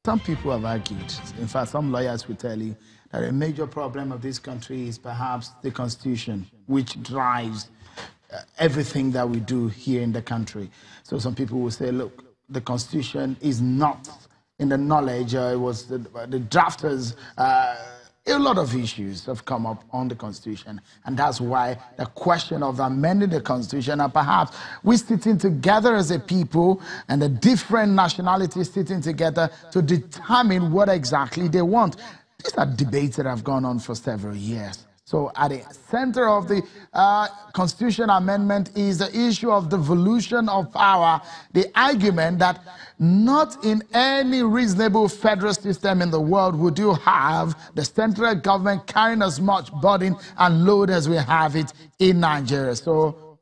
Some people have argued, in fact, some lawyers will tell you that a major problem of this country is perhaps the Constitution, which drives everything that we do here in the country. So some people will say, look, the Constitution is not in the knowledge, it was the drafters, a lot of issues have come up on the Constitution, and that's why the question of amending the Constitution, and perhaps we sitting together as a people and the different nationalities sitting together to determine what exactly they want. These are debates that have gone on for several years. So at the center of the Constitution amendment is the issue of devolution of power, the argument that not in any reasonable federal system in the world would you have the central government carrying as much burden and load as we have it in Nigeria. So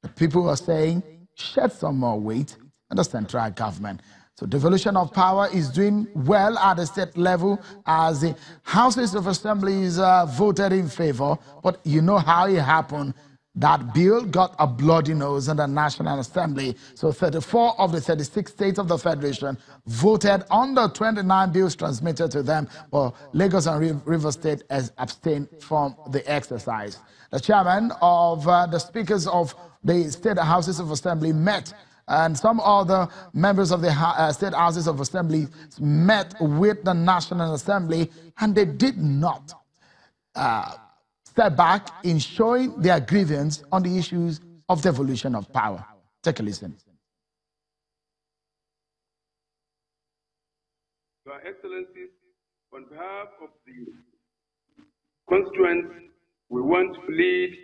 the people are saying, shed some more weight on the central government. So devolution of power is doing well at the state level as the Houses of Assemblies voted in favor. But you know how it happened. That bill got a bloody nose in the National Assembly. So 34 of the 36 states of the Federation voted on the 29 bills transmitted to them. But Lagos and Rivers State has abstained from the exercise. The chairman of the speakers of the state Houses of Assembly met, and some other members of the state houses of assembly met with the National Assembly, and they did not step back in showing their grievance on the issues of devolution of power. Take a listen. Your Excellencies, on behalf of the constituents, we want to plead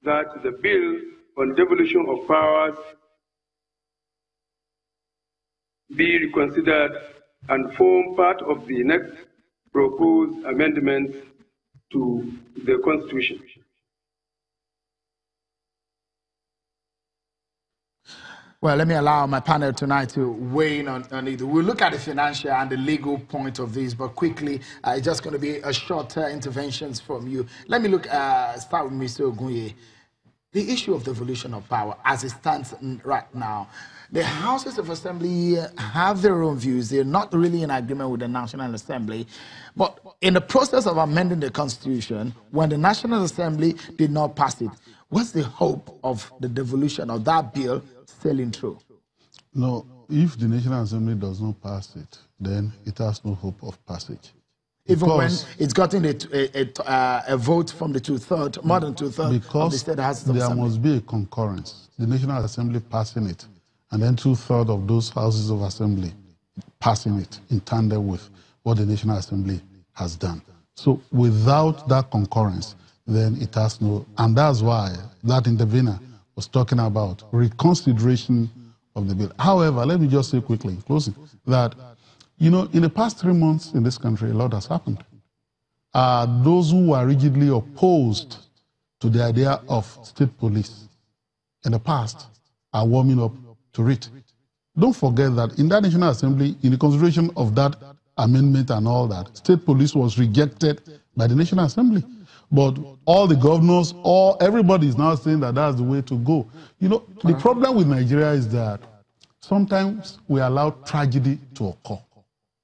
that the bill on devolution of powers be reconsidered and form part of the next proposed amendment to the Constitution. Well, let me allow my panel tonight to weigh in on it. We'll look at the financial and the legal point of this, but quickly, it's just going to be a shorter interventions from you. Let me start with Mr. Ogunye. The issue of devolution of power as it stands right now, the Houses of Assembly have their own views. They're not really in agreement with the National Assembly. But in the process of amending the Constitution, when the National Assembly did not pass it, what's the hope of the devolution of that bill sailing through? No, if the National Assembly does not pass it, then it has no hope of passage. Even when it's gotten a vote from the two-thirds, more than two-thirds of the state Houses of Assembly. There must be a concurrence. The National Assembly passing it, and then two-thirds of those Houses of Assembly passing it in tandem with what the National Assembly has done. So without that concurrence, then it has no, and that's why that intervener was talking about reconsideration of the bill. However, let me just say quickly, in closing, that, you know, in the past 3 months in this country, a lot has happened. Those who are rigidly opposed to the idea of state police in the past are warming up to it. Don't forget that in that National Assembly, in the consideration of that amendment and all that, state police was rejected by the National Assembly. But all the governors, everybody is now saying that that's the way to go. You know, the problem with Nigeria is that sometimes we allow tragedy to occur.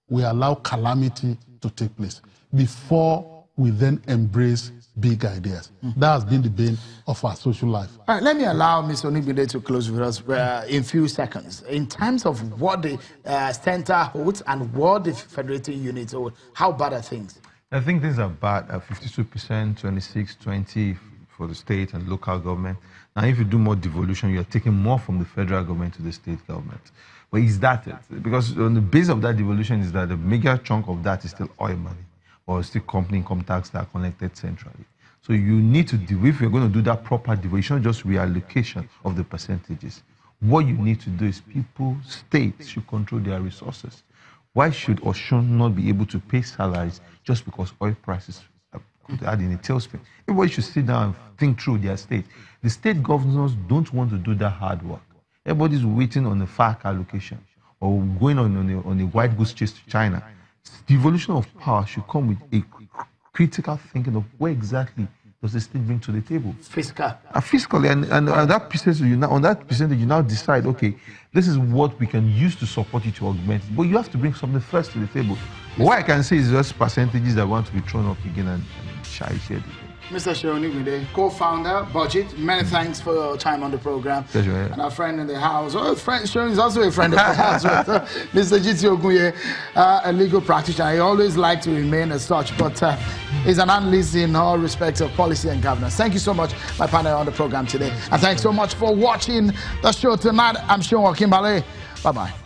We allow calamity to take place before we then embrace big ideas. That has been the bane of our social life. All right, let me allow Mr. Onigbinde to close with us in a few seconds. In terms of what the center holds and what the federating units hold, how bad are things? I think things are bad at 52%, 26, 20 for the state and local government. Now, if you do more devolution, you're taking more from the federal government to the state government. But is that it? Because on the base of that devolution is that the major chunk of that is still oil money or still company income tax that are collected centrally. So you need to, if you're going to do that proper devolution, just reallocation of the percentages. What you need to do is states should control their resources. Why should Osun not be able to pay salaries just because oil prices are in a tailspin? Everybody should sit down and think through their state. The state governors don't want to do that hard work. Everybody's waiting on the FARC allocation or going on a white goose chase to China. Devolution of power should come with a critical thinking of where exactly does the state bring to the table? Fiscal. Fiscally, and on that percentage, you now decide, okay, this is what we can use to support you to augment it. But you have to bring something first to the table. What I can say is just percentages that want to be thrown up again and shy share. Mr. Shoni, co-founder, Budget, many thanks for your time on the program. Pleasure, yeah. And our friend in the house, Shoni is also a friend of the house. Mr. Jiti Ogunye, a legal practitioner. He always liked to remain as such, but he's an analyst in all respects of policy and governance. Thank you so much, my partner on the program today. And thanks so much for watching the show tonight. I'm Sean Wakimbale. Bye-bye.